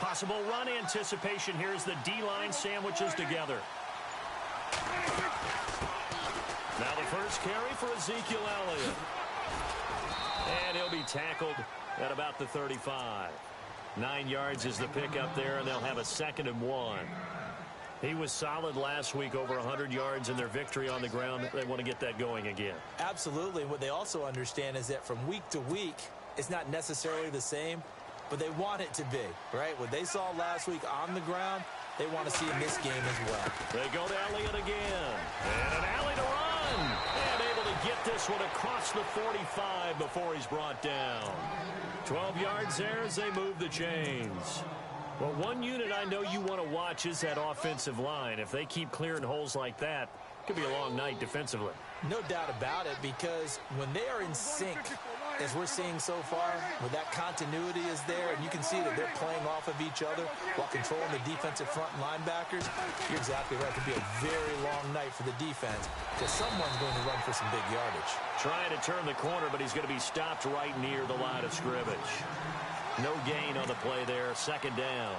Possible run anticipation here as the D-line sandwiches together. Now the first carry for Ezekiel Elliott. And he'll be tackled at about the 35. 9 yards is the pickup there, and they'll have a 2nd and 1. He was solid last week, over 100 yards in their victory on the ground. They want to get that going again. Absolutely. What they also understand is that from week to week, it's not necessarily the same, but they want it to be, right? What they saw last week on the ground, they want to see in this game as well. They go to Elliott again. And an alley to run. And able to get this one across the 45 before he's brought down. 12 yards there as they move the chains. Well, one unit I know you want to watch is that offensive line. If they keep clearing holes like that, it could be a long night defensively. No doubt about it, because when they are in sync, as we're seeing so far, where that continuity is there, and you can see that they're playing off of each other while controlling the defensive front linebackers, you're exactly right. It could be a very long night for the defense, because someone's going to run for some big yardage. Trying to turn the corner, but he's going to be stopped right near the line of scrimmage. No gain on the play there, 2nd down.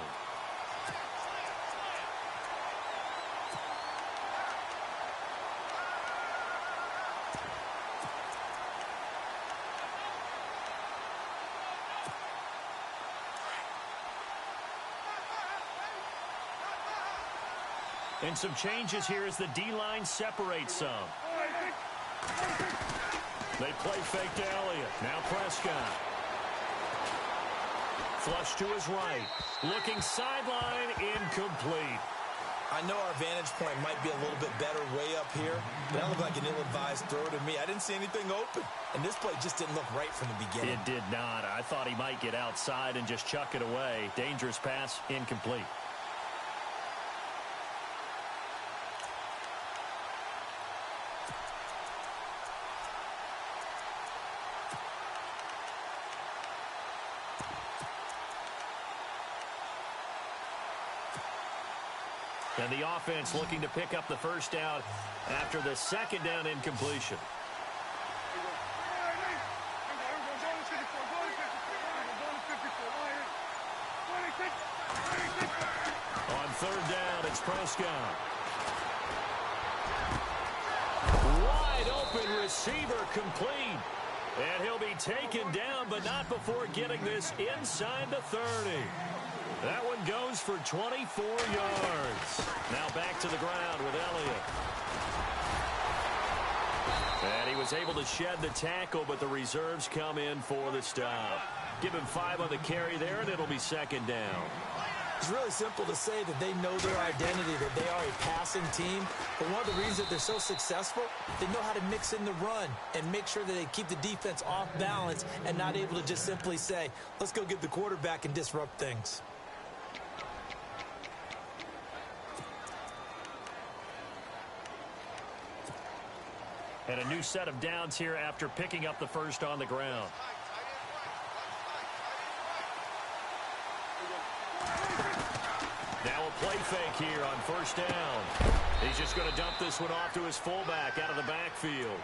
And some changes here as the D-line separates some. They play fake to Elliott. Now Prescott. Flush to his right. Looking sideline, incomplete. I know our vantage point might be a little bit better way up here, but that looked like an ill-advised throw to me. I didn't see anything open, and this play just didn't look right from the beginning. It did not. I thought he might get outside and just chuck it away. Dangerous pass, incomplete. And the offense looking to pick up the first down after the 2nd down incompletion. On 3rd down, it's Prescott. Wide open receiver complete. And he'll be taken down, but not before getting this inside the 30. That one goes for 24 yards. Now back to the ground with Elliott. And he was able to shed the tackle, but the reserves come in for the stop. Give him 5 on the carry there, and it'll be 2nd down. It's really simple to say that they know their identity, that they are a passing team. But one of the reasons that they're so successful, they know how to mix in the run and make sure that they keep the defense off balance and not able to just simply say, let's go get the quarterback and disrupt things. And a new set of downs here after picking up the first on the ground. Now a play fake here on 1st down. He's just going to dump this one off to his fullback out of the backfield.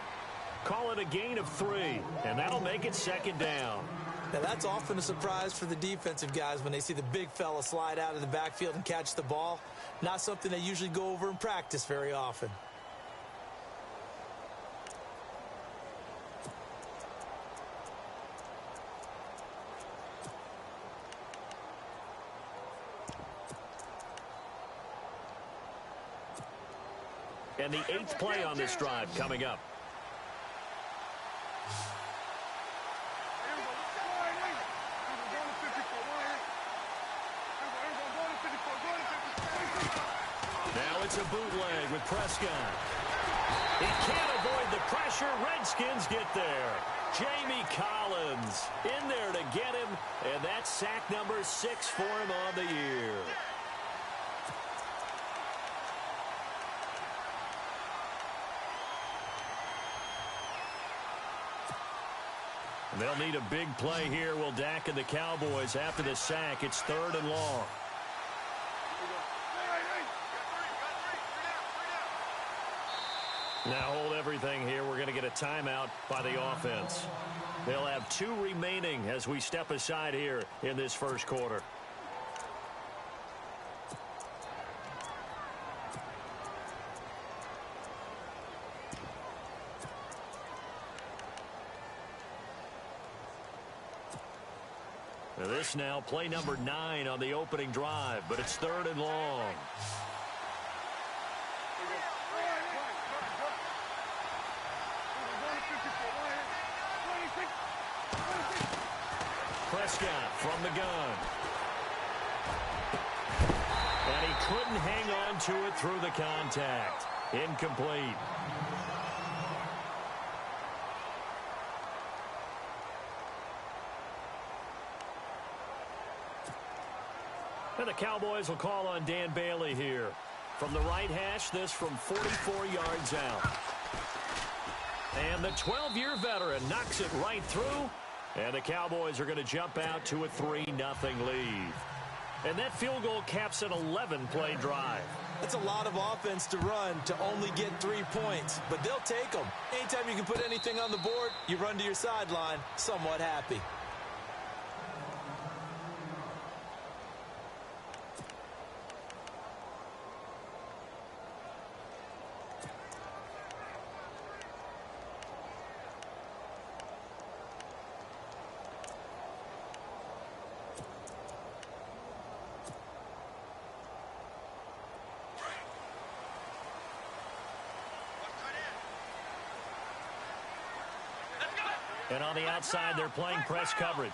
Call it a gain of 3, and that'll make it 2nd down. Now that's often a surprise for the defensive guys when they see the big fella slide out of the backfield and catch the ball. Not something they usually go over in practice very often. And the 8th play on this drive coming up. Now it's a bootleg with Prescott. He can't avoid the pressure. Redskins get there. Jamie Collins in there to get him, and that's sack number 6 for him on the year. They'll need a big play here. Will Dak and the Cowboys after the sack. It's 3rd and long. Now hold everything here. We're going to get a timeout by the offense. They'll have 2 remaining as we step aside here in this first quarter. This now play number 9 on the opening drive, but it's 3rd and long. Prescott from the gun. And he couldn't hang on to it through the contact. Incomplete. And the Cowboys will call on Dan Bailey here. From the right hash, this from 44 yards out. And the 12-year veteran knocks it right through. And the Cowboys are going to jump out to a 3-0 lead. And that field goal caps an 11-play drive. That's a lot of offense to run to only get 3 points, but they'll take them. Anytime you can put anything on the board, you run to your sideline somewhat happy. And on the outside, they're playing press coverage.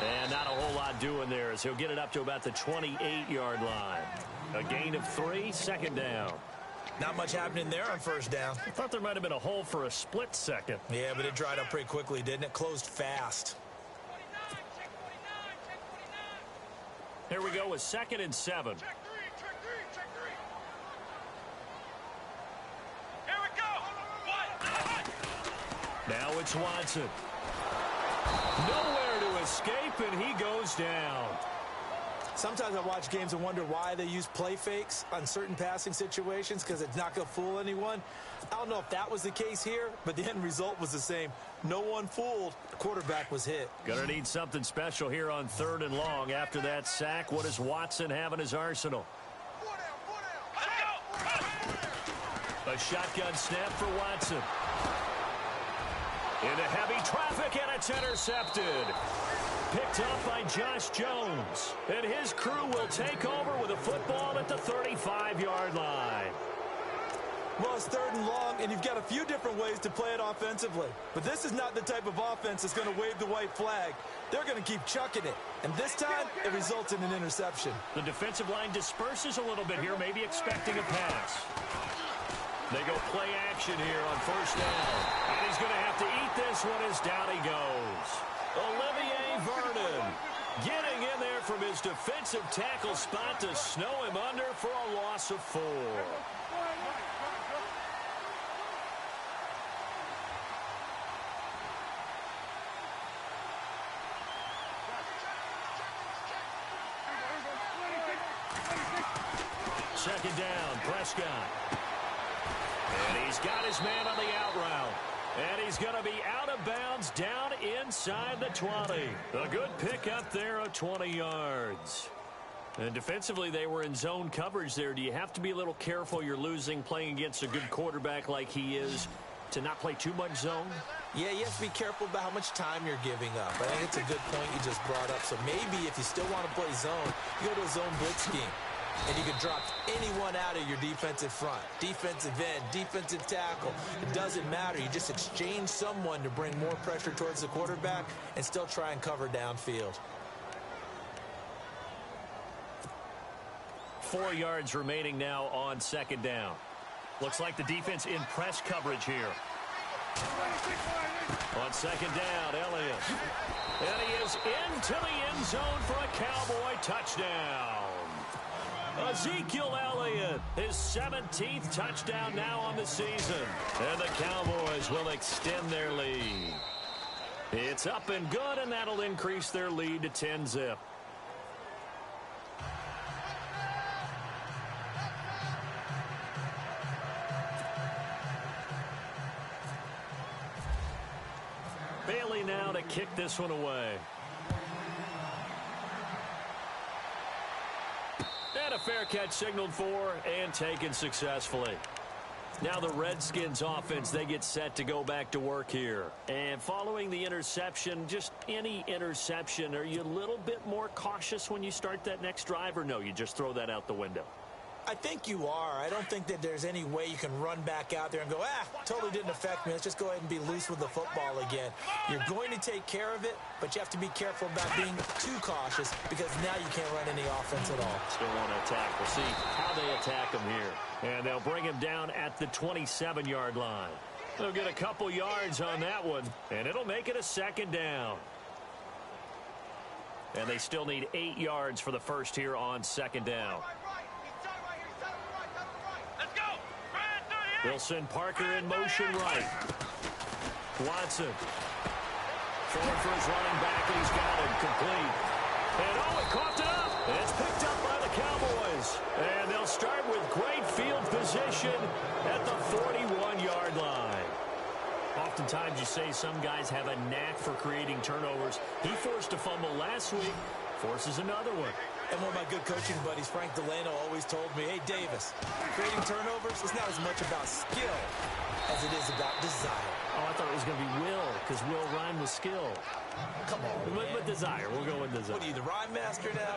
And not a whole lot doing there as he'll get it up to about the 28-yard line. A gain of 3, 2nd down. Not much happening there on 1st down. I thought there might have been a hole for a split second. Yeah, but it dried up pretty quickly, didn't it? Closed fast. Here we go with 2nd and 7. Check three. Here we go. Now it's Watson. Nowhere to escape, and he goes down. Sometimes I watch games and wonder why they use play fakes on certain passing situations, because it's not going to fool anyone. I don't know if that was the case here, but the end result was the same. No one fooled. The quarterback was hit. Gonna need something special here on 3rd and long. After that sack, what does Watson have in his arsenal? A shotgun snap for Watson. Into heavy traffic, and it's intercepted. Picked up by Josh Jones. And his crew will take over with a football at the 35-yard line. Well, it's 3rd and long, and you've got a few different ways to play it offensively. But this is not the type of offense that's going to wave the white flag. They're going to keep chucking it. And this time, it results in an interception. The defensive line disperses a little bit here, maybe expecting a pass. They go play action here on 1st down. And he's going to have to eat this one as down he goes. Olivier Vernon getting in there from his defensive tackle spot to snow him under for a loss of 4. Second down, Prescott. And he's got his man on the out route. And he's going to be out of bounds down inside the 20. A good pickup there of 20 yards. And defensively, they were in zone coverage there. Do you have to be a little careful? You're losing playing against a good quarterback like he is to not play too much zone? Yeah, you have to be careful about how much time you're giving up. I think it's a good point you just brought up. So maybe if you still want to play zone, you go to a zone blitz scheme. And you can drop anyone out of your defensive front. Defensive end, defensive tackle. It doesn't matter. You just exchange someone to bring more pressure towards the quarterback and still try and cover downfield. 4 yards remaining now on 2nd down. Looks like the defense in press coverage here. On 2nd down, Elliott. And he is into the end zone for a Cowboy touchdown. Ezekiel Elliott, his 17th touchdown now on the season. And the Cowboys will extend their lead. It's up and good, and that'll increase their lead to 10-zip. Bailey now to kick this one away. And a fair catch signaled for and taken successfully. Now the Redskins offense, they get set to go back to work here. And following the interception, just any interception, are you a little bit more cautious when you start that next drive, or no, you just throw that out the window? I think you are. I don't think that there's any way you can run back out there and go, totally didn't affect me. Let's just go ahead and be loose with the football again. You're going to take care of it, but you have to be careful about being too cautious because now you can't run any offense at all. Still want to attack. We'll see how they attack him here. And they'll bring him down at the 27-yard line. They'll get a couple yards on that one, and it'll make it a second down. And they still need 8 yards for the first here on second down. They'll send Parker in motion right. Watson. Forward for his running back, and he's got it complete. And he coughed it up. And it's picked up by the Cowboys. And they'll start with great field position at the 41-yard line. Oftentimes you say some guys have a knack for creating turnovers. He forced a fumble last week, forces another one. And one of my good coaching buddies, Frank Delano, always told me, hey, Davis, creating turnovers is not as much about skill as it is about desire. Oh, I thought it was going to be will, because will rhyme with skill. Come on, with desire. We'll go with desire. What are you, the rhyme master now?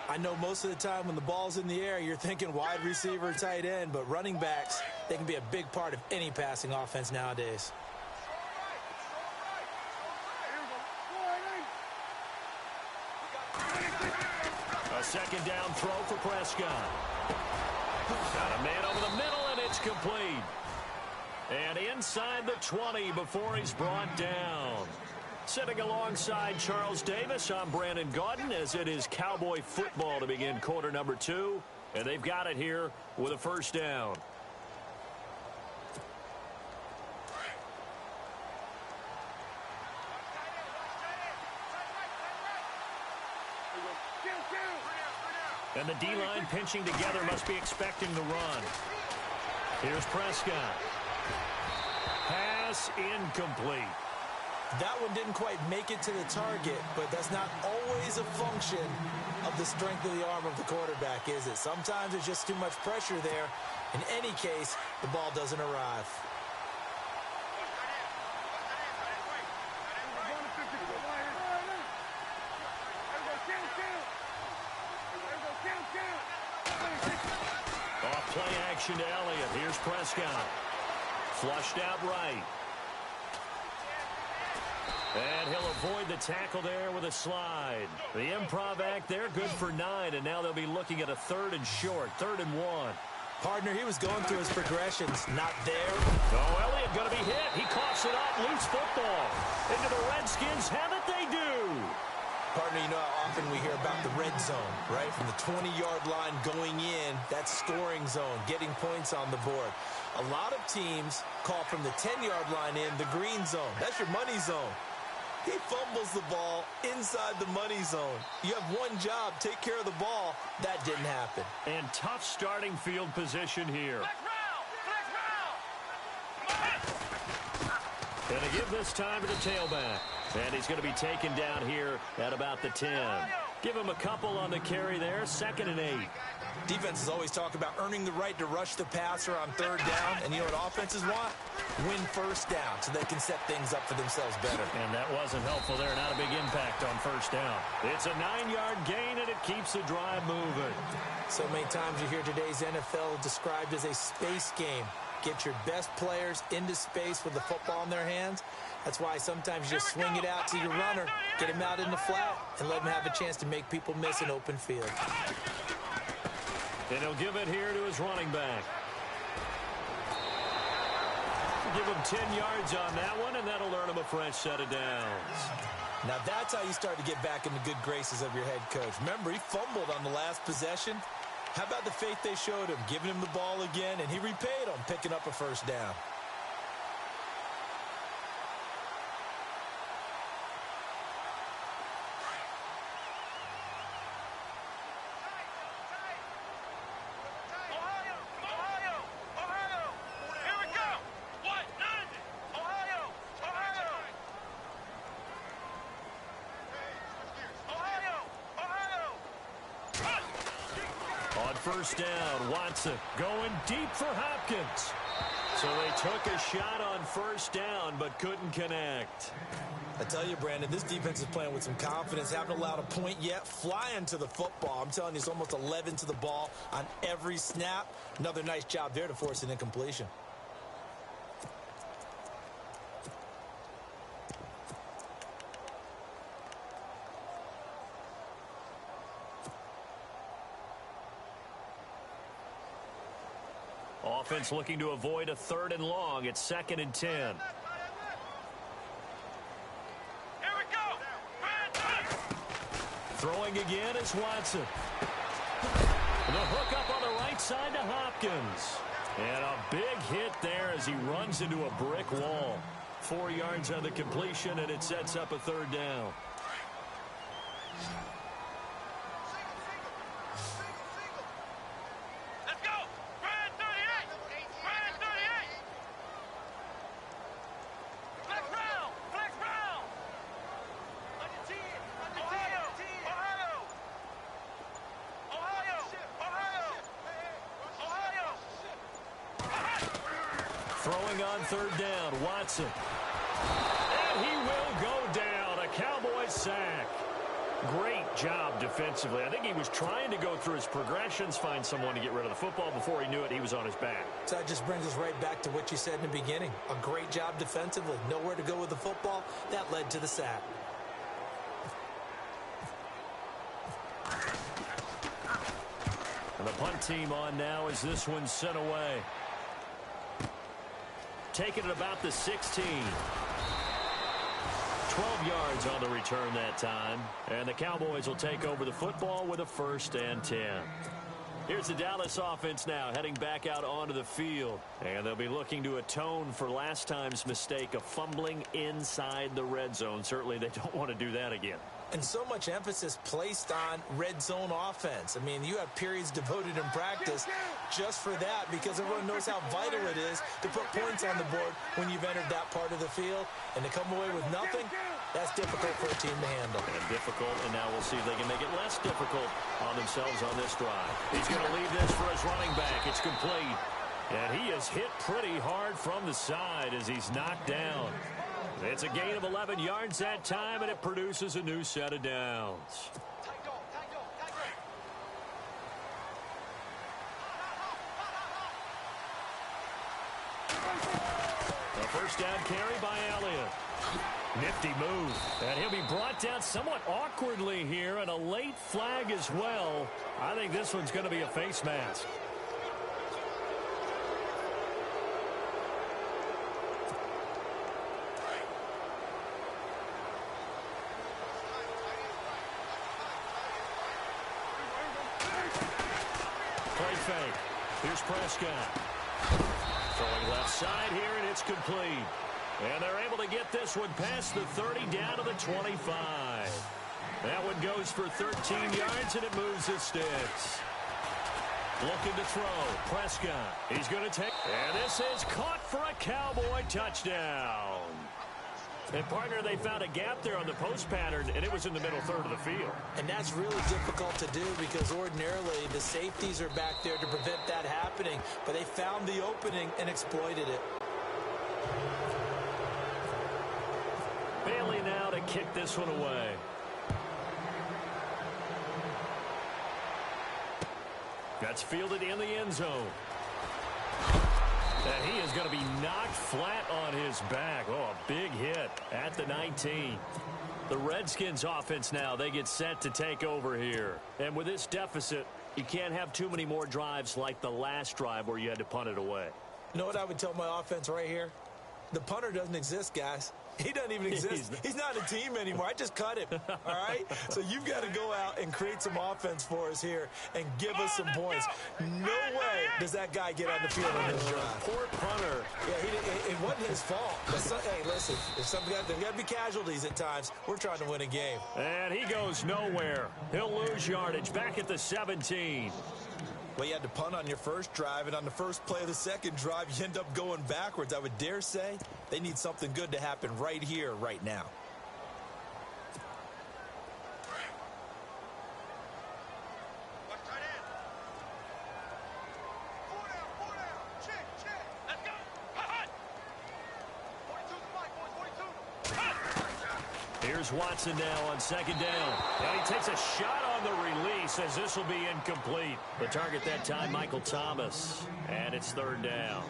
I know most of the time when the ball's in the air, you're thinking wide receiver, tight end, but running backs, they can be a big part of any passing offense nowadays. A second down throw for Prescott. Got a man over the middle, and it's complete. And inside the 20 before he's brought down. Sitting alongside Charles Davis, I'm Brandon Gaudin, as it is Cowboy football to begin quarter number 2. And they've got it here with a first down. And the D-line pinching together must be expecting the run. Here's Prescott. Pass incomplete. That one didn't quite make it to the target, but that's not always a function of the strength of the arm of the quarterback, is it? Sometimes there's just too much pressure there. In any case, the ball doesn't arrive. Play action to Elliott. Here's Prescott. Flushed out right. And he'll avoid the tackle there with a slide. The improv act there, good for 9, and now they'll be looking at a 3rd and short, 3rd and 1. Partner, he was going through his progressions. Not there. Oh, Elliott going to be hit. He coughs it up. Loose football. Into the Redskins. Have it they do. Partner, you know how often we hear about the red zone, right? From the 20-yard line going in, that's scoring zone, getting points on the board. A lot of teams call from the 10-yard line in the green zone. That's your money zone. He fumbles the ball inside the money zone. You have one job, take care of the ball. That didn't happen. And tough starting field position here. And they give this time to the tailback. And he's going to be taken down here at about the 10. Give him a couple on the carry there, 2nd and 8. Defenses always talk about earning the right to rush the passer on 3rd down. And you know what offenses want? Win first down so they can set things up for themselves better. And that wasn't helpful there. Not a big impact on first down. It's a 9-yard gain, and it keeps the drive moving. So many times you hear today's NFL described as a space game. Get your best players into space with the football in their hands. That's why sometimes you just swing it out to your runner, get him out in the flat, and let him have a chance to make people miss an open field. And he'll give it here to his running back. Give him 10 yards on that one, and that'll earn him a fresh set of downs. Now that's how you start to get back in the good graces of your head coach. Remember, he fumbled on the last possession. How about the faith they showed him, giving him the ball again, and he repaid them, picking up a first down. first down. Watson going deep for Hopkins. So they took a shot on first down but couldn't connect. I tell you, Brandon, this defense is playing with some confidence. Haven't allowed a point yet. Flying to the football. I'm telling you, it's almost 11 to the ball on every snap. Another nice job there to force an incompletion. Offense looking to avoid a 3rd and long. It's 2nd and 10. Here we go. Throwing again is Watson. The hook up on the right side to Hopkins. And a big hit there as he runs into a brick wall. 4 yards on the completion, and it sets up a 3rd down. Let's go. Brand 38. Brand 38. Flex Brown. Flex Brown. Ohio. Ohio. Ohio. Ohio. Ohio. Throwing on 3rd down, Watson. And he will go down. A Cowboys sack. Great job defensively. I think he was trying to go through his progressions, find someone to get rid of the football. Before he knew it, he was on his back. So that just brings us right back to what you said in the beginning. A great job defensively. Nowhere to go with the football. That led to the sack. And the punt team on now as this one's sent away. Taking it about the 16. 12 yards on the return that time. And the Cowboys will take over the football with a 1st and 10. Here's the Dallas offense now heading back out onto the field. And they'll be looking to atone for last time's mistake of fumbling inside the red zone. Certainly they don't want to do that again. And so much emphasis placed on red zone offense. I mean, you have periods devoted in practice just for that because everyone knows how vital it is to put points on the board when you've entered that part of the field. And to come away with nothing, that's difficult for a team to handle. And difficult, and now we'll see if they can make it less difficult on themselves on this drive. He's going to leave this for his running back. It's complete. And he is hit pretty hard from the side as he's knocked down. It's a gain of 11 yards that time, and it produces a new set of downs. A first down carry by Elliott. Nifty move. And he'll be brought down somewhat awkwardly here, and a late flag as well. I think this one's going to be a face mask. Play fake. Here's Prescott. Throwing left side here, and it's complete. And they're able to get this one past the 30 down to the 25. That one goes for 13 yards, and it moves the sticks. Looking to throw. Prescott. He's going to take. And this is caught for a Cowboy touchdown. And, partner, they found a gap there on the post pattern, and it was in the middle third of the field. And that's really difficult to do because ordinarily the safeties are back there to prevent that happening. But they found the opening and exploited it. Bailey now to kick this one away. That's fielded in the end zone. And he is going to be knocked flat on his back. Oh, a big hit at the 19. The Redskins offense now, they get set to take over here. And with this deficit, you can't have too many more drives like the last drive where you had to punt it away. You know what I would tell my offense right here? The punter doesn't exist, guys. He doesn't even exist. He's not a team anymore. I just cut him, all right? So you've got to go out and create some offense for us here and give us some points. No way does that guy get on the field on this drive. Poor punter. Yeah, it wasn't his fault. Hey, listen, there's got to be casualties at times. We're trying to win a game. And he goes nowhere. He'll lose yardage back at the 17. Well, you had to punt on your first drive, and on the first play of the second drive, you end up going backwards. I would dare say they need something good to happen right here, right now. Here's Watson now on second down. And he takes a shot on the release as this will be incomplete. The target that time, Michael Thomas. And it's third down.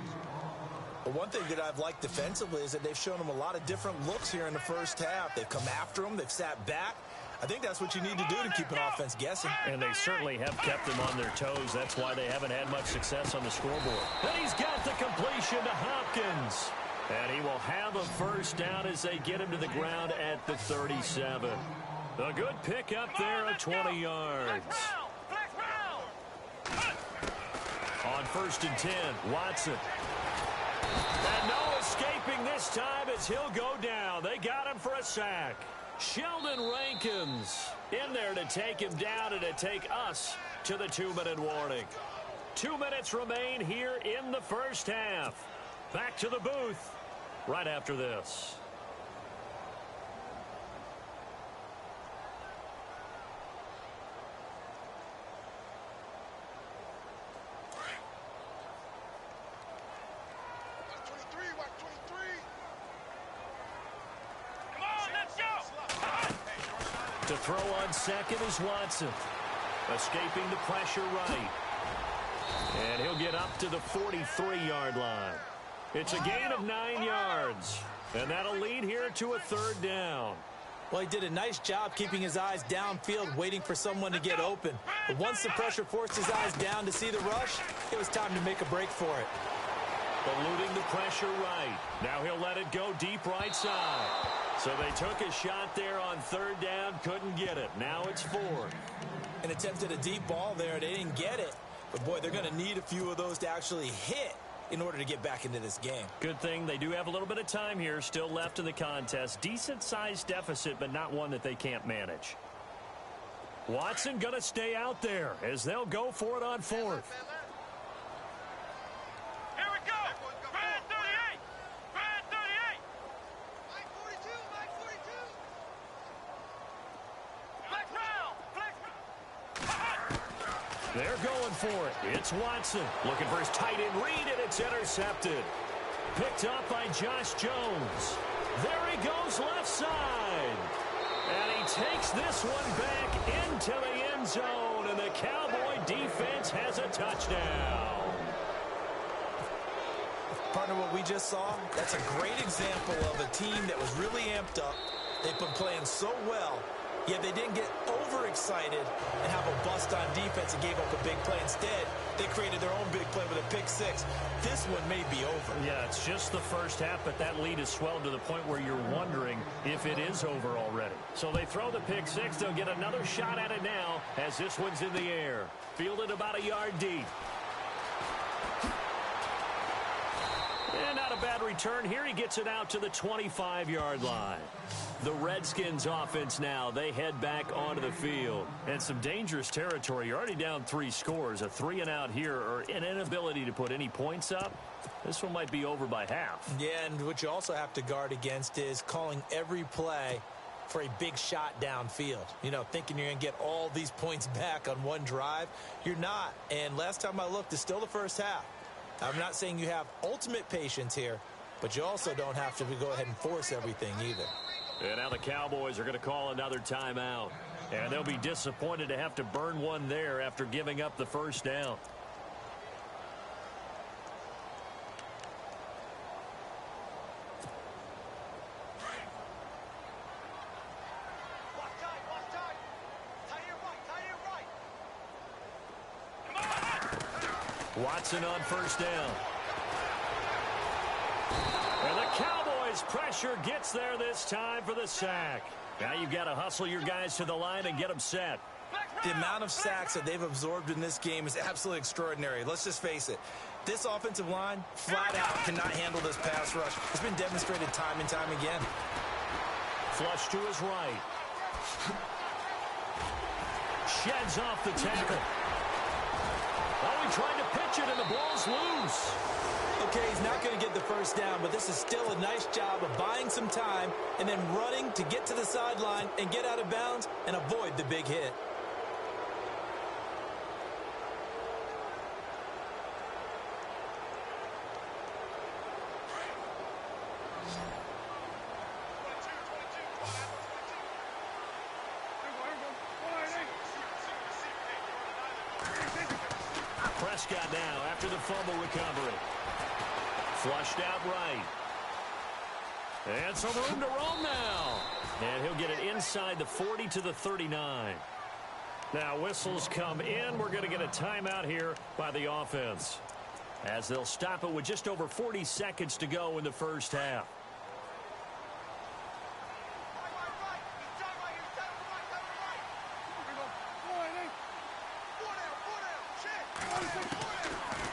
But one thing that I've liked defensively is that they've shown him a lot of different looks here in the first half. They've come after him. They've sat back. I think that's what you need to do to keep an offense guessing. And they certainly have kept them on their toes. That's why they haven't had much success on the scoreboard. And he's got the completion to Hopkins. And he will have a first down as they get him to the ground at the 37. A good pick up there of 20 yards. On first and 10, Watson. And no escaping this time as he'll go down. They got him for a sack. Sheldon Rankins in there to take him down and to take us to the 2-minute warning. 2 minutes remain here in the first half. Back to the booth right after this. To throw on second is Watson. Escaping the pressure right. And he'll get up to the 43-yard line. It's a gain of 9 yards. And that'll lead here to a third down. Well, he did a nice job keeping his eyes downfield, waiting for someone to get open. But once the pressure forced his eyes down to see the rush, it was time to make a break for it. Eluding the pressure right. Now he'll let it go deep right side. So they took a shot there on third down, couldn't get it. Now it's fourth. And attempted a deep ball there. They didn't get it. But, boy, they're going to need a few of those to actually hit in order to get back into this game. Good thing they do have a little bit of time here still left in the contest. Decent-sized deficit, but not one that they can't manage. Watson going to stay out there as they'll go for it on fourth. Here we go. Brand 38. Brand 38. Mike 42. Mike 42. Flex round. Flex round. They're going for it. It's Watson looking for his tight end read, and it's intercepted. Picked up by Josh Jones. There he goes left side. And he takes this one back into the end zone, and the Cowboy defense has a touchdown. Partner, what we just saw, that's a great example of a team that was really amped up. They've been playing so well, yet they didn't get overexcited and have a bust on defense and gave up a big play. Instead, they created their own big play with a pick six. This one may be over. Yeah, it's just the first half, but that lead has swelled to the point where you're wondering if it is over already. So they throw the pick six. They'll get another shot at it now as this one's in the air. Fielded about a yard deep. And not a bad return here. He gets it out to the 25-yard line. The Redskins offense now, they head back onto the field. And some dangerous territory. You're already down 3 scores. A 3-and-out here or an inability to put any points up. This one might be over by half. Yeah, and what you also have to guard against is calling every play for a big shot downfield. You know, thinking you're going to get all these points back on one drive. You're not. And last time I looked, it's still the first half. I'm not saying you have ultimate patience here, but you also don't have to go ahead and force everything either. And now the Cowboys are going to call another timeout. And they'll be disappointed to have to burn one there after giving up the first down. Watson on first down. And the Cowboys pressure gets there this time for the sack. Now you've got to hustle your guys to the line and get them set. The amount of sacks that they've absorbed in this game is absolutely extraordinary. Let's just face it. This offensive line, flat out, cannot handle this pass rush. It's been demonstrated time and time again. Flush to his right. Sheds off the tackle. Oh, he tried to pitch it, and the ball's loose. Okay, he's not going to get the first down, but this is still a nice job of buying some time and then running to get to the sideline and get out of bounds and avoid the big hit. Prescott now after the fumble recovery. Flushed out right. And some room to roam now. And he'll get it inside the 40 to the 39. Now whistles come in. We're going to get a timeout here by the offense, as they'll stop it with just over 40 seconds to go in the first half.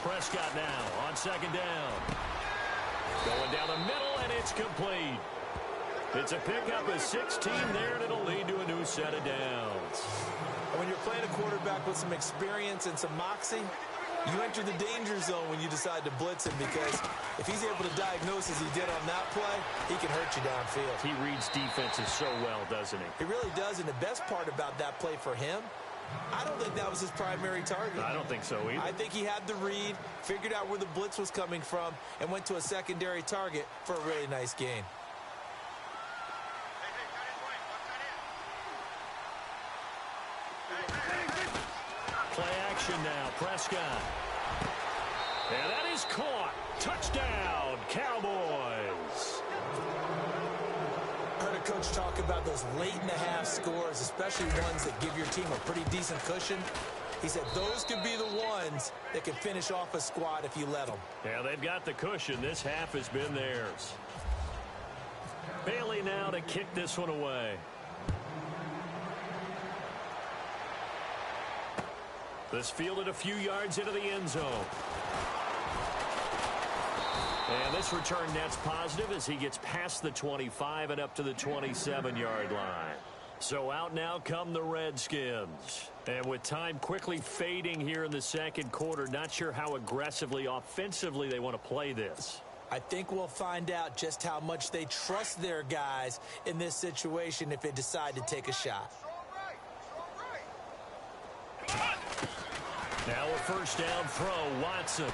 Prescott now on second down. Going down the middle, and it's complete. It's a pickup of 16 there, and it'll lead to a new set of downs. When you're playing a quarterback with some experience and some moxie, you enter the danger zone when you decide to blitz him, because if he's able to diagnose as he did on that play, he can hurt you downfield. He reads defenses so well, doesn't he? He really does, and the best part about that play for him, I don't think that was his primary target. I don't think so either. I think he had the read, figured out where the blitz was coming from, and went to a secondary target for a really nice gain. Play action now, Prescott. And that is caught. Touchdown, Cowboys. I heard a coach talk about those late-in-the-half scores, especially ones that give your team a pretty decent cushion. He said those could be the ones that can finish off a squad if you let them. Yeah, they've got the cushion. This half has been theirs. Bailey now to kick this one away. This fielded a few yards into the end zone. And this return net's positive as he gets past the 25 and up to the 27-yard line. So out now come the Redskins. And with time quickly fading here in the second quarter, not sure how aggressively, offensively they want to play this. I think we'll find out just how much they trust their guys in this situation if they decide to take a shot. Now a first down throw, Watson.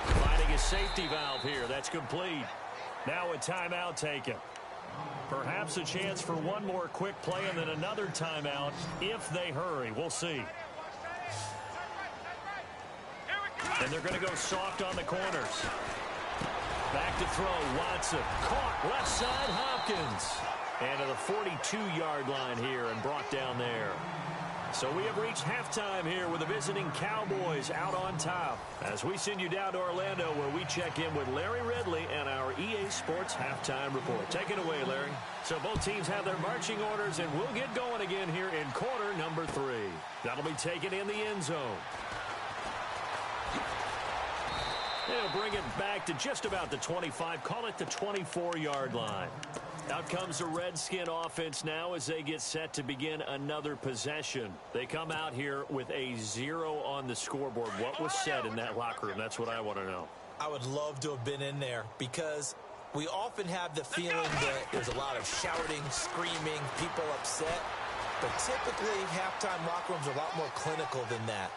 Finding a safety valve here. That's complete. Now a timeout taken. Perhaps a chance for one more quick play and then another timeout if they hurry. We'll see. And they're going to go soft on the corners. Back to throw, Watson. Caught left side, Hopkins. And to the 42-yard line here and brought down there. So we have reached halftime here with the visiting Cowboys out on top, as we send you down to Orlando, where we check in with Larry Ridley and our EA Sports Halftime Report. Take it away, Larry. So both teams have their marching orders, and we'll get going again here in quarter number 3. That'll be taken in the end zone. They'll bring it back to just about the 25, call it the 24-yard line. Out comes the Redskin offense now as they get set to begin another possession. They come out here with a 0 on the scoreboard. What was said in that locker room? That's what I want to know. I would love to have been in there, because we often have the feeling that there's a lot of shouting, screaming, people upset. But typically, halftime locker rooms are a lot more clinical than that.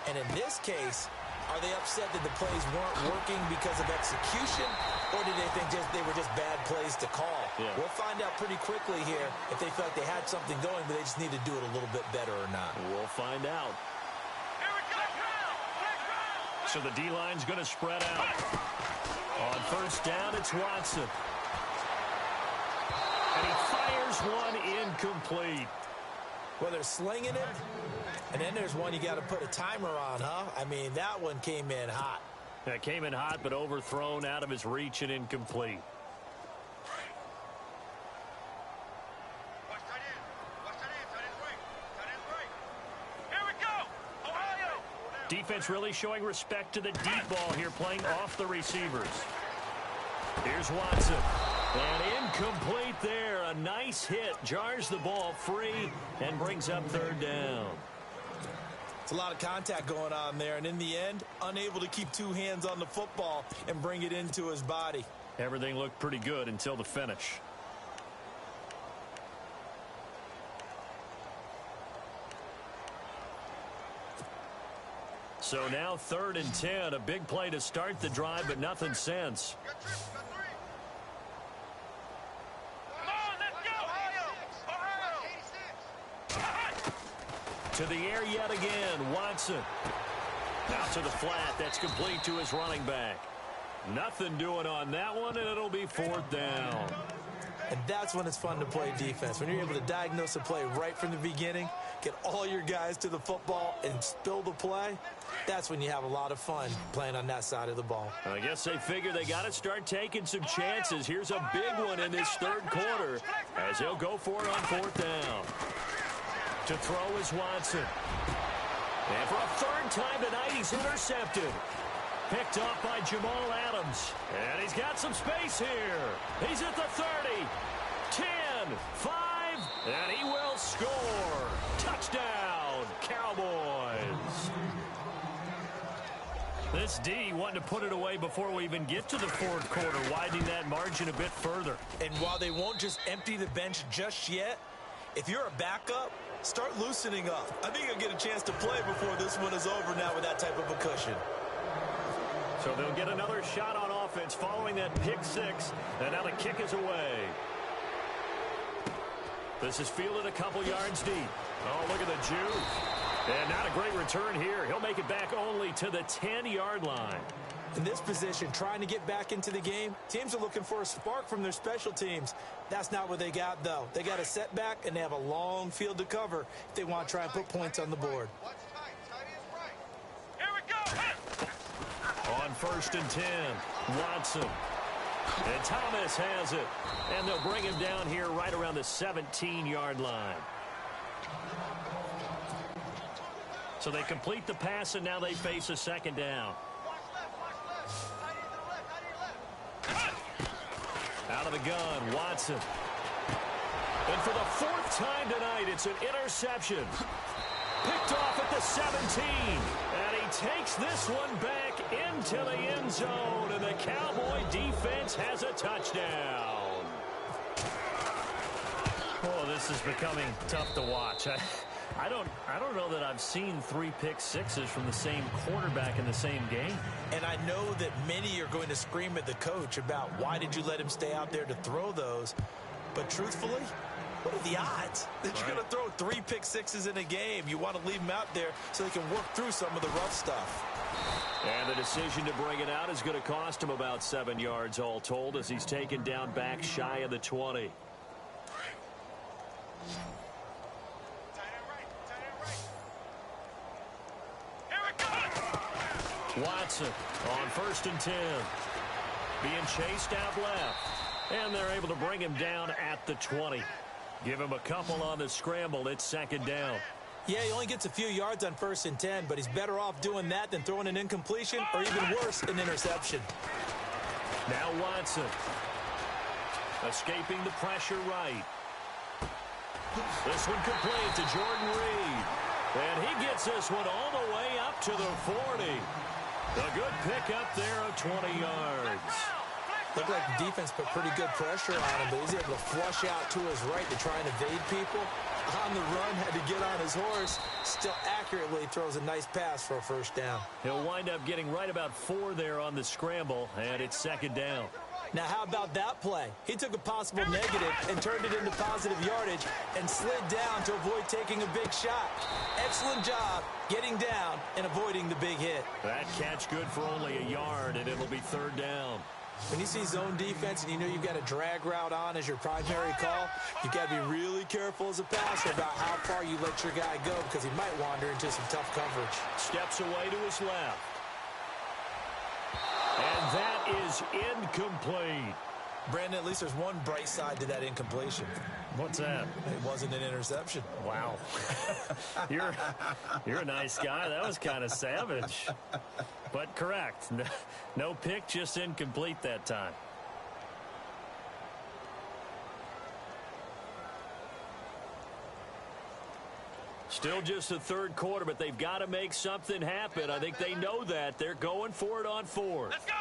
And in this case, are they upset that the plays weren't working because of execution, or did they think they were just bad plays to call? Yeah. We'll find out pretty quickly here if they felt like they had something going, but they just need to do it a little bit better or not. We'll find out. So the D-line's going to spread out. On first down, it's Watson. And he fires one incomplete. Well, they're slinging it, and then there's one you got to put a timer on, huh? I mean, that one came in hot. It came in hot, but overthrown out of his reach and incomplete. Defense really showing respect to the deep ball here, playing off the receivers. Here's Watson. And incomplete there. A nice hit. Jars the ball free and brings up third down. It's a lot of contact going on there, and in the end, unable to keep two hands on the football and bring it into his body. Everything looked pretty good until the finish. So now 3rd and 10. A big play to start the drive, but nothing since. To the air yet again, Watson. Out to the flat. That's complete to his running back. Nothing doing on that one, and it'll be 4th down. And that's when it's fun to play defense. When you're able to diagnose a play right from the beginning, get all your guys to the football and spill the play, that's when you have a lot of fun playing on that side of the ball. I guess they figure they got to start taking some chances. Here's a big one in this 3rd quarter as he'll go for it on 4th down. To throw is Watson. And for a 3rd time tonight, he's intercepted. Picked off by Jamal Adams. And he's got some space here. He's at the 30, 10, 5, and he will score. Touchdown, Cowboys. This D wanting to put it away before we even get to the 4th quarter, widening that margin a bit further. And while they won't just empty the bench just yet, if you're a backup, start loosening up. I think you'll get a chance to play before this one is over now with that type of a cushion. So they'll get another shot on offense following that pick 6, and now the kick is away. This is fielded a couple yards deep. Oh, look at the juke. And not a great return here. He'll make it back only to the 10-yard line. In this position, trying to get back into the game, teams are looking for a spark from their special teams. That's not what they got, though. They got a setback, and they have a long field to cover if they want to try and put points on the board. Here we go. On 1st and 10, Watson. And Thomas has it. And they'll bring him down here right around the 17-yard line. So they complete the pass, and now they face a 2nd down. Out of the gun, Watson. And for the 4th time tonight, it's an interception. Picked off at the 17. And he takes this one back into the end zone. And the Cowboy defense has a touchdown. Oh, this is becoming tough to watch. I don't know that I've seen 3 pick sixes from the same quarterback in the same game. And I know that many are going to scream at the coach about why did you let him stay out there to throw those. But truthfully, what are the odds that you're going to throw 3 pick sixes in a game? You want to leave them out there so they can work through some of the rough stuff. And the decision to bring it out is going to cost him about 7 yards all told as he's taken down back shy of the 20. Watson on 1st and 10. Being chased out left. And they're able to bring him down at the 20. Give him a couple on the scramble. It's 2nd down. Yeah, he only gets a few yards on 1st and 10, but he's better off doing that than throwing an incompletion or even worse, an interception. Now Watson. Escaping the pressure right. This one complete to Jordan Reed. And he gets this one all the way up to the 40. A good pickup there of 20 yards. Looked like the defense put pretty good pressure on him, but he's able to flush out to his right to try and evade people. On the run, had to get on his horse. Still accurately throws a nice pass for a 1st down. He'll wind up getting right about 4 there on the scramble, and it's 2nd down. Now, how about that play? He took a possible negative and turned it into positive yardage and slid down to avoid taking a big shot. Excellent job getting down and avoiding the big hit. That catch good for only a yard, and it'll be 3rd down. When you see zone defense and you know you've got a drag route on as your primary call, you've got to be really careful as a passer about how far you let your guy go because he might wander into some tough coverage. Steps away to his left. And that is incomplete. Brandon, at least there's one bright side to that incompletion. What's that? It wasn't an interception. Wow. You're a nice guy. That was kind of savage. But correct. No pick, just incomplete that time. Still just the 3rd quarter, but they've got to make something happen. I think they know that. They're going for it on 4th. Let's go.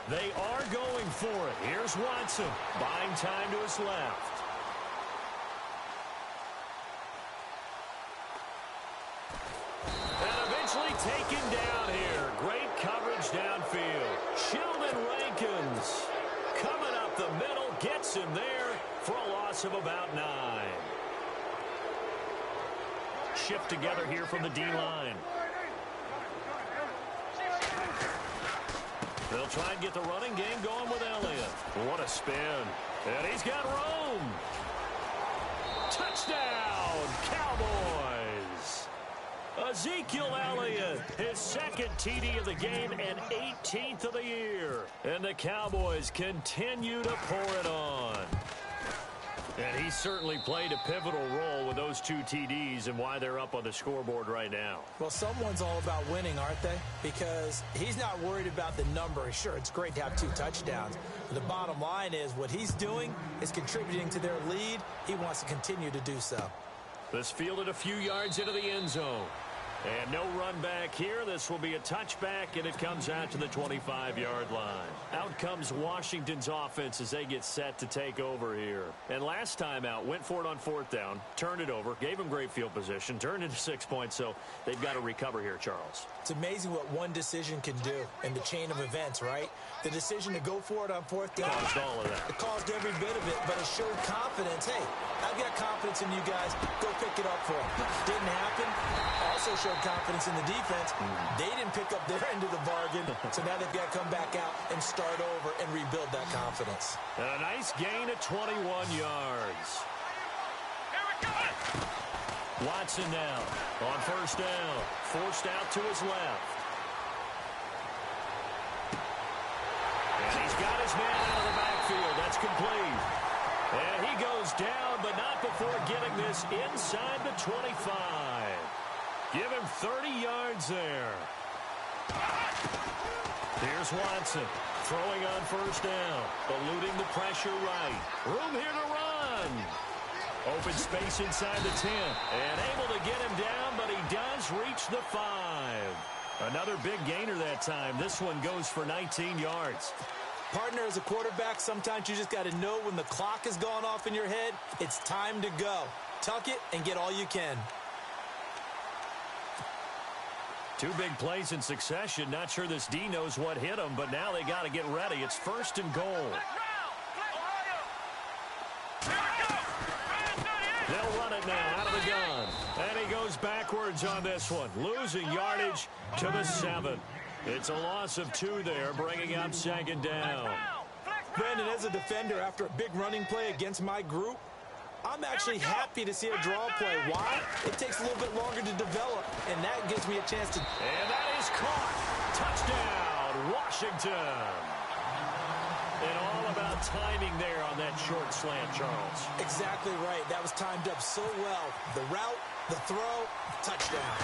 They are going for it. Here's Watson, buying time to his left. And eventually taken down here. Great coverage downfield. Sheldon Rankins coming up the middle, gets him there for a loss of about 9. shift together here from the D-line. They'll try and get the running game going with Elliott. What a spin. And he's got room. Touchdown, Cowboys. Ezekiel Elliott, his second TD of the game and 18th of the year. And the Cowboys continue to pour it on. And he certainly played a pivotal role with those 2 TDs and why they're up on the scoreboard right now. Well, someone's all about winning, aren't they? Because he's not worried about the number. Sure, it's great to have 2 touchdowns. But the bottom line is what he's doing is contributing to their lead. He wants to continue to do so. This fielded a few yards into the end zone. And no run back here. This will be a touchback, and it comes out to the 25-yard line. Out comes Washington's offense as they get set to take over here. And last time out, went for it on 4th down, turned it over, gave them great field position, turned into 6 points, so they've got to recover here, Charles. It's amazing what one decision can do in the chain of events, right? The decision to go for it on 4th down. Caused all of that. It caused every bit of it, but it showed confidence. Hey, I've got confidence in you guys. Go pick it up for them. Didn't happen. Also showed confidence in the defense. They didn't pick up their end of the bargain, so now they've got to come back out and start over and rebuild that confidence. A nice gain of 21 yards. Here we go. Watson now on 1st down. Forced out to his left. And he's got his man out of the backfield. That's complete. And he goes down, but not before getting this inside the 25. Give him 30 yards there. Here's Watson throwing on 1st down, eluding the pressure right. Room here to run. Open space inside the 10. And able to get him down, but he does reach the 5. Another big gainer that time. This one goes for 19 yards. Partner, as a quarterback, sometimes you just got to know when the clock has gone off in your head, it's time to go. Tuck it and get all you can. 2 big plays in succession. Not sure this D knows what hit him, but now they got to get ready. It's 1st and goal. They'll run it now out of the gun. And he goes backwards on this one, losing yardage to the 7. It's a loss of 2 there, bringing up 2nd down. Brandon, as a defender, after a big running play against my group, I'm actually happy to see a draw play. Why? It takes a little bit longer to develop, and that gives me a chance to... And that is caught. Touchdown, Washington. And all about timing there on that short slant, Charles. Exactly right. That was timed up so well. The route, the throw, touchdown.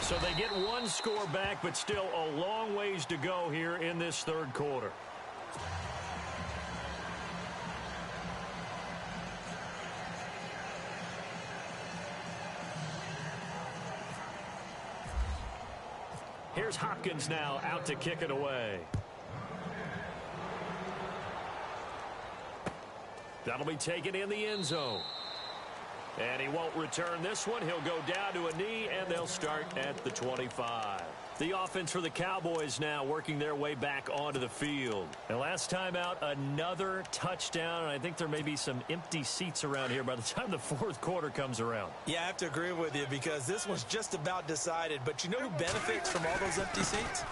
So they get 1 score back, but still a long ways to go here in this 3rd quarter. Here's Hopkins now out to kick it away. That'll be taken in the end zone. And he won't return this one. He'll go down to a knee, and they'll start at the 25. The offense for the Cowboys now working their way back onto the field. And last time out, another touchdown, and I think there may be some empty seats around here by the time the 4th quarter comes around. Yeah, I have to agree with you because this one's just about decided. But you know who benefits from all those empty seats?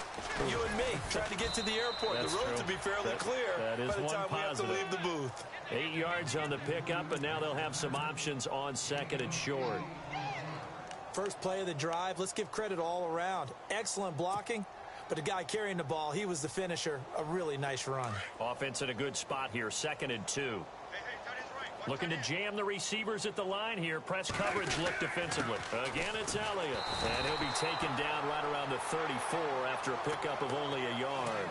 You and me, trying to get to the airport. That's the roads true. will be fairly clear that is by the one time we have to positive. leave the booth. 8 yards on the pickup, and now they'll have some options on 2nd and short. First play of the drive, let's give credit all around. Excellent blocking, but the guy carrying the ball, he was the finisher. A really nice run. Offense in a good spot here, 2nd and 2. Looking to jam the receivers at the line here. Press coverage look defensively. Again, it's Elliott. And he'll be taken down right around the 34 after a pickup of only a yard.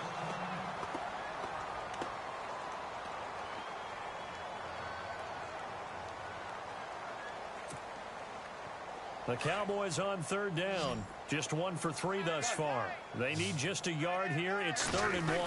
The Cowboys on 3rd down. Just 1 for 3 thus far. They need just a yard here. It's 3rd and 1.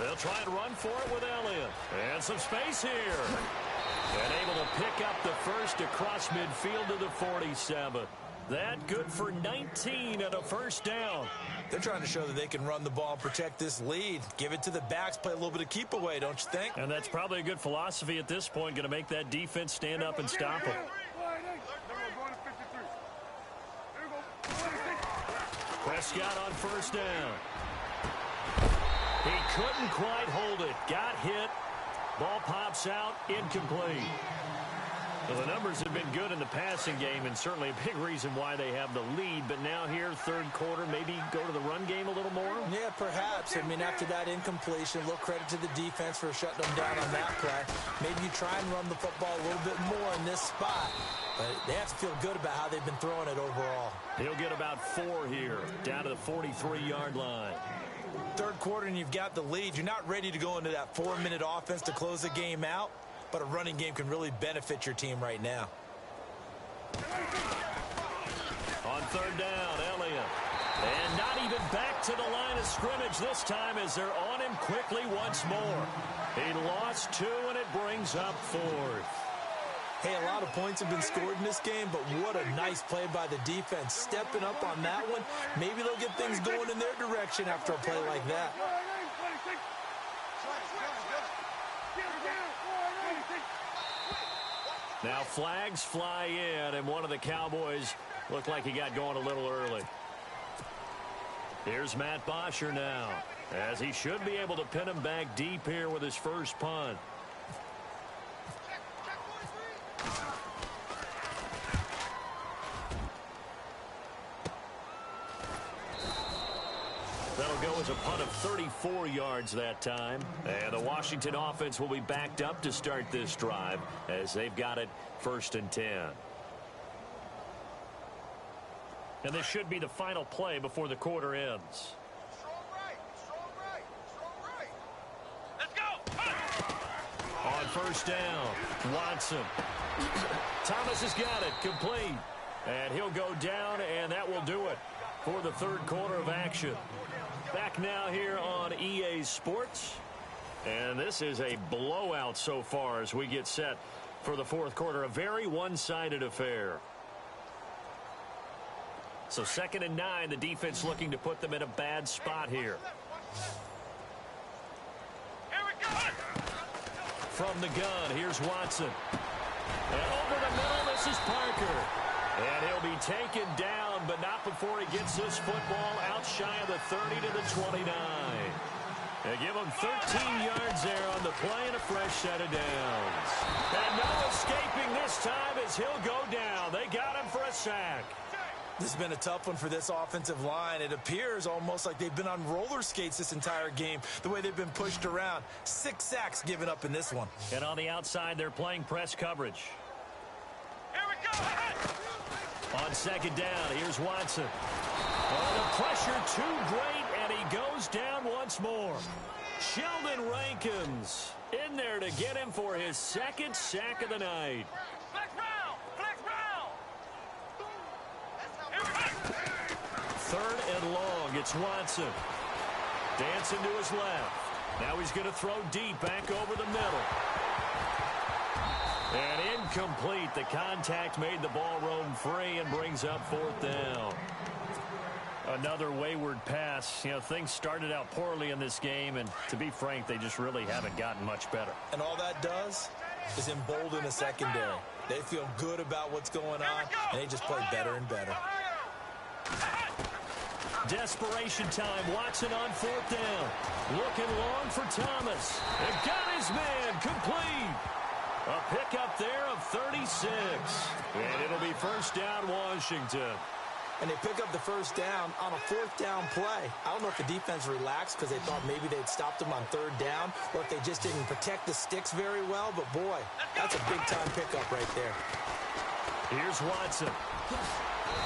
They'll try and run for it with Elliott. And some space here. And able to pick up the first across midfield to the 47. That good for 19 at a 1st down. They're trying to show that they can run the ball and protect this lead. Give it to the backs, play a little bit of keep away, don't you think? And that's probably a good philosophy at this point. Going to make that defense stand up and stop them. Prescott on first down. He couldn't quite hold it. Got hit. Ball pops out. Incomplete. Well, the numbers have been good in the passing game, and certainly a big reason why they have the lead. But now here, third quarter, maybe go to the run game a little more? Yeah, perhaps. I mean, after that incompletion, a little credit to the defense for shutting them down on that play. Maybe you try and run the football a little bit more in this spot. But they have to feel good about how they've been throwing it overall. He'll get about 4 here, down to the 43-yard line. Third quarter, and you've got the lead. You're not ready to go into that 4-minute offense to close the game out. But a running game can really benefit your team right now. On third down, Elliott. And not even back to the line of scrimmage this time as they're on him quickly once more. He lost 2, and it brings up 4th. Hey, a lot of points have been scored in this game, but what a nice play by the defense. Stepping up on that one, maybe they'll get things going in their direction after a play like that. Now flags fly in, and one of the Cowboys looked like he got going a little early. Here's Matt Bosher now, as he should be able to pin him back deep here with his first punt. That'll go as a punt of 34 yards that time. And the Washington offense will be backed up to start this drive as they've got it 1st and 10. And this should be the final play before the quarter ends. Strong right. Strong right. Strong right. Let's go. On first down, Watson. Thomas has got it, complete. And he'll go down, and that will do it for the third quarter of action. Back now here on EA Sports. And this is a blowout so far as we get set for the fourth quarter. A very one-sided affair. So 2nd and 9, the defense looking to put them in a bad spot here. Here we go. From the gun, here's Watson. And over the middle, this is Parker. And he'll be taken down, but not before he gets this football out shy of the 30 to the 29. They give him 13 yards there on the play and a fresh set of downs. And no escaping this time as he'll go down. They got him for a sack. This has been a tough one for this offensive line. It appears almost like they've been on roller skates this entire game, the way they've been pushed around. 6 sacks given up in this one. And on the outside, they're playing press coverage. Here we go. On second down, here's Watson. Oh, the pressure too great, and he goes down once more. Sheldon Rankins in there to get him for his 2nd sack of the night. Flex round. Flex round. Here we go. 3rd and long, it's Watson. Dancing to his left. Now he's going to throw deep back over the middle. And incomplete. The contact made the ball roam free and brings up 4th down. Another wayward pass. You know, things started out poorly in this game, and to be frank, they just really haven't gotten much better. And all that does is embolden the secondary. They feel good about what's going on, and they just play better and better. Desperation time. Watson on 4th down. Looking long for Thomas. And got his man complete. A pickup there of 36. And it'll be 1st down Washington. And they pick up the 1st down on a 4th down play. I don't know if the defense relaxed because they thought maybe they'd stopped them on 3rd down, or if they just didn't protect the sticks very well. But, boy, that's a big-time pickup right there. Here's Watson.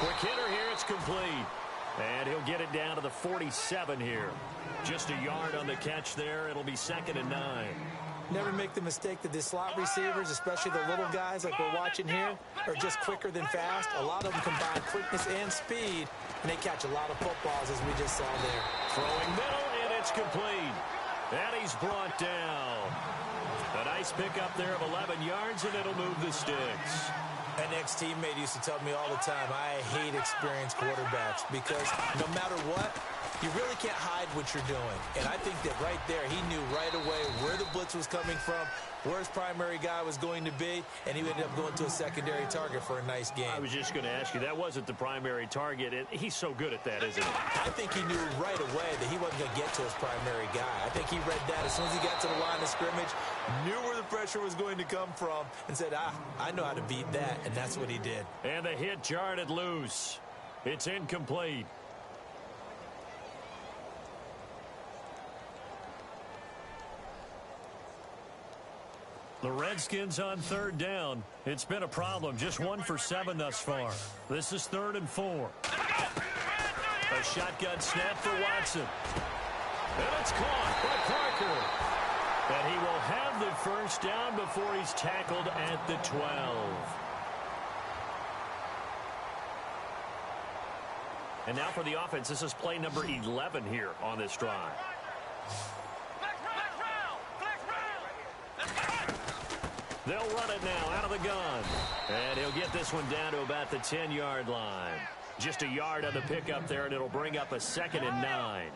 Quick hitter here. It's complete. And he'll get it down to the 47 here. Just a yard on the catch there. It'll be 2nd and 9. Never make the mistake that the slot receivers, especially the little guys like we're watching here, are just quicker than fast. A lot of them combine quickness and speed, and they catch a lot of footballs, as we just saw there. Throwing middle, and it's complete. And he's brought down. A nice pickup there of 11 yards, and it'll move the sticks. An ex-teammate used to tell me all the time, I hate experienced quarterbacks because no matter what, You really can't hide what you're doing. And I think that right there, he knew right away where the blitz was coming from, where his primary guy was going to be, and he ended up going to a secondary target for a nice game. I was just going to ask you, that wasn't the primary target. He's so good at that, isn't he? I think he knew right away that he wasn't going to get to his primary guy. I think he read that as soon as he got to the line of scrimmage, knew where the pressure was going to come from, and said, I know how to beat that, and that's what he did. And the hit jarred it loose. It's incomplete. The Redskins on third down. It's been a problem. Just 1 for 7 thus far. This is 3rd and 4. A shotgun snap for Watson. And it's caught by Parker. And he will have the first down before he's tackled at the 12. And now for the offense. This is play number 11 here on this drive. They'll run it now out of the gun. And he'll get this one down to about the 10-yard line. Just a yard on the pickup there, and it'll bring up a 2nd and 9.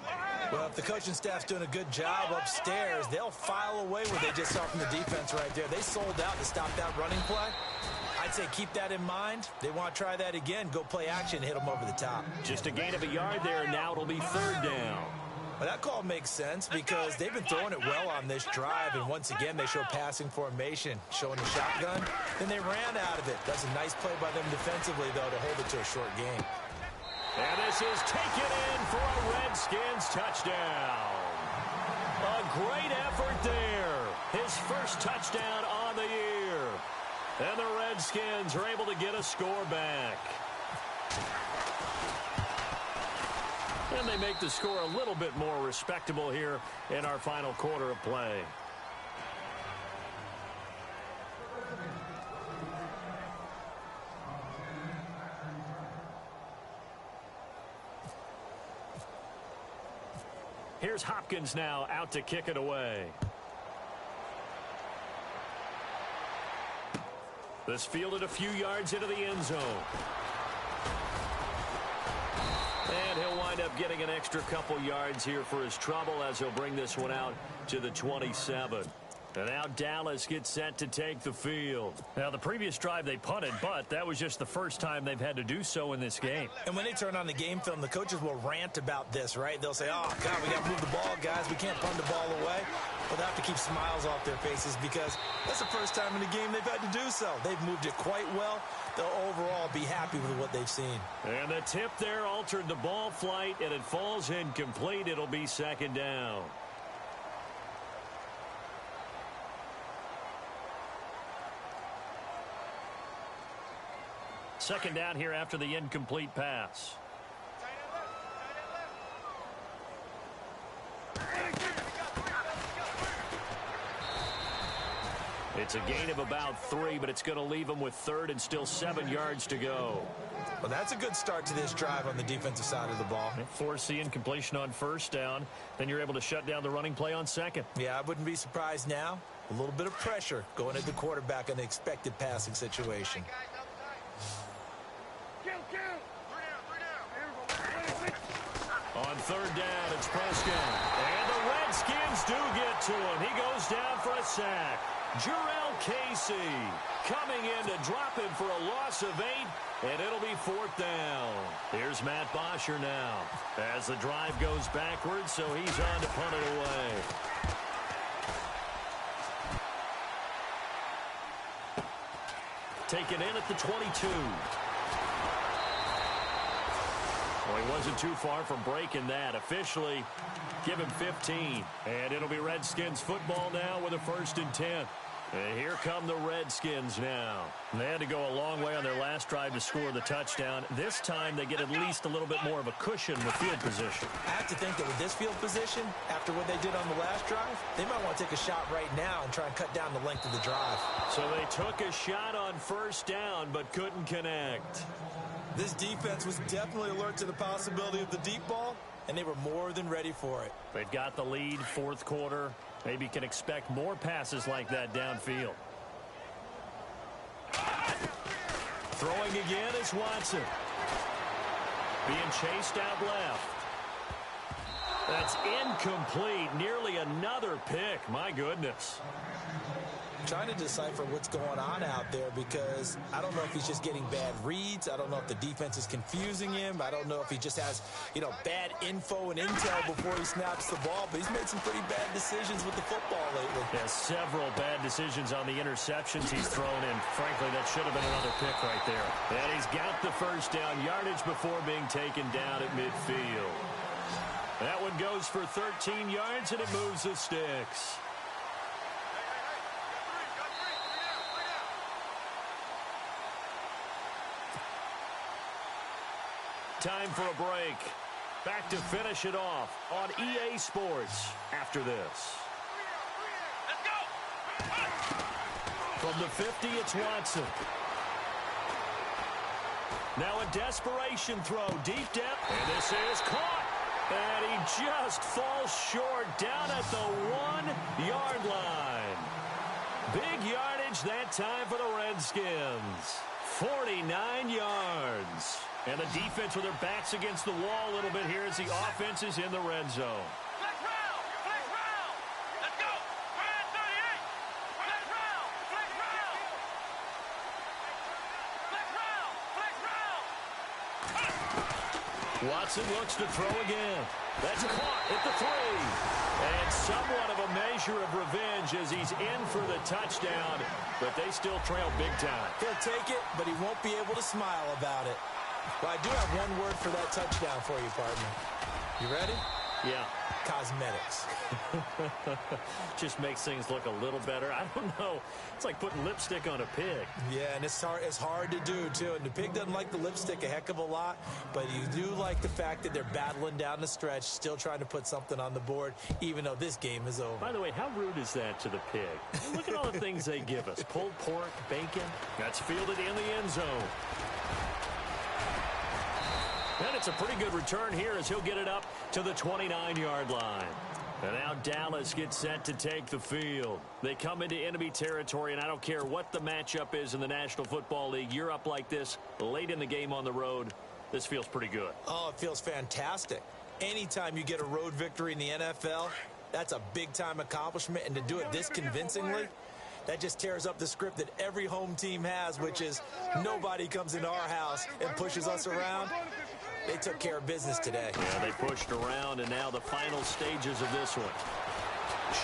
Well, if the coaching staff's doing a good job upstairs, they'll file away what they just saw from the defense right there. They sold out to stop that running play. I'd say keep that in mind. They want to try that again. Go play action, hit them over the top. Just a gain of a yard there, and now it'll be 3rd down. Well, that call makes sense because they've been throwing it well on this drive, and once again, they show passing formation, showing the shotgun. Then they ran out of it. That's a nice play by them defensively, though, to hold it to a short game. And this is taken in for a Redskins touchdown. A great effort there. His first touchdown on the year. And the Redskins are able to get a score back. And they make the score a little bit more respectable here in our final quarter of play. Here's Hopkins now out to kick it away. This fielded a few yards into the end zone. And he'll wind up getting an extra couple yards here for his trouble as he'll bring this one out to the 27. And now Dallas gets set to take the field. Now, the previous drive they punted, but that was just the first time they've had to do so in this game. And when they turn on the game film, the coaches will rant about this, right? They'll say, oh, God, we got to move the ball, guys. We can't punt the ball away. Well, they have to keep smiles off their faces because that's the first time in the game they've had to do so. They've moved it quite well. They'll overall be happy with what they've seen. And the tip there altered the ball flight, and it falls incomplete. It'll be 2nd down. Second down here after the incomplete pass. It's a gain of about 3, but it's going to leave them with 3rd and still 7 yards to go. Well, that's a good start to this drive on the defensive side of the ball. Force the incompletion on 1st down. Then you're able to shut down the running play on 2nd. Yeah, I wouldn't be surprised now. A little bit of pressure going at the quarterback in the expected passing situation. On 3rd down, it's Prescott. And the Redskins do get to him. He goes down for a sack. Jarrell Casey coming in to drop him for a loss of 8, and it'll be 4th down. Here's Matt Bosher now as the drive goes backwards, so he's on to punt it away. Taken in at the 22. Well, he wasn't too far from breaking that. Officially, give him 15. And it'll be Redskins football now with a 1st and 10. And here come the Redskins now. They had to go a long way on their last drive to score the touchdown. This time they get at least a little bit more of a cushion with field position. I have to think that with this field position, after what they did on the last drive, they might want to take a shot right now and try and cut down the length of the drive. So they took a shot on 1st down but couldn't connect. This defense was definitely alert to the possibility of the deep ball, and they were more than ready for it. They've got the lead, 4th quarter. Maybe can expect more passes like that downfield. Throwing again is Watson. Being chased out left. That's incomplete. Nearly another pick. My goodness. Trying to decipher what's going on out there because I don't know if he's just getting bad reads. I don't know if the defense is confusing him. I don't know if he just has, bad info and intel before he snaps the ball. But he's made some pretty bad decisions with the football lately. Yeah, several bad decisions on the interceptions he's thrown in. Frankly, that should have been another pick right there. And he's got the first down yardage before being taken down at midfield. That one goes for 13 yards, and it moves the sticks. Time for a break. Back to finish it off on EA Sports after this. Let's go. From the 50, it's Watson. Now a desperation throw, deep depth, and this is caught. And he just falls short down at the 1-yard line. Big yardage that time for the Redskins. 49 yards. And the defense with their backs against the wall a little bit here as the offense is in the red zone. Flex round. Flex round. Let's go. Brad 38. Flex round. Flex round. Flex round. Flex round. Watson looks to throw again. That's caught at the 3. And somewhat of a measure of revenge as he's in for the touchdown, but they still trail big time. He'll take it, but he won't be able to smile about it. Well, I do have one word for that touchdown for you, partner. You ready? Yeah. Cosmetics. Just makes things look a little better. I don't know. It's like putting lipstick on a pig. Yeah, and it's hard to do, too. And the pig doesn't like the lipstick a heck of a lot, but you do like the fact that they're battling down the stretch, still trying to put something on the board, even though this game is over. By the way, how rude is that to the pig? Look at all the things they give us. Pulled pork, bacon. That's fielded in the end zone. And it's a pretty good return here as he'll get it up to the 29-yard line. And now Dallas gets set to take the field. They come into enemy territory, and I don't care what the matchup is in the National Football League. You're up like this late in the game on the road. This feels pretty good. Oh, it feels fantastic. Anytime you get a road victory in the NFL, that's a big-time accomplishment. And to do it this convincingly, that just tears up the script that every home team has, which is nobody comes into our house and pushes us around. They took care of business today. Yeah, they pushed around, and now the final stages of this one.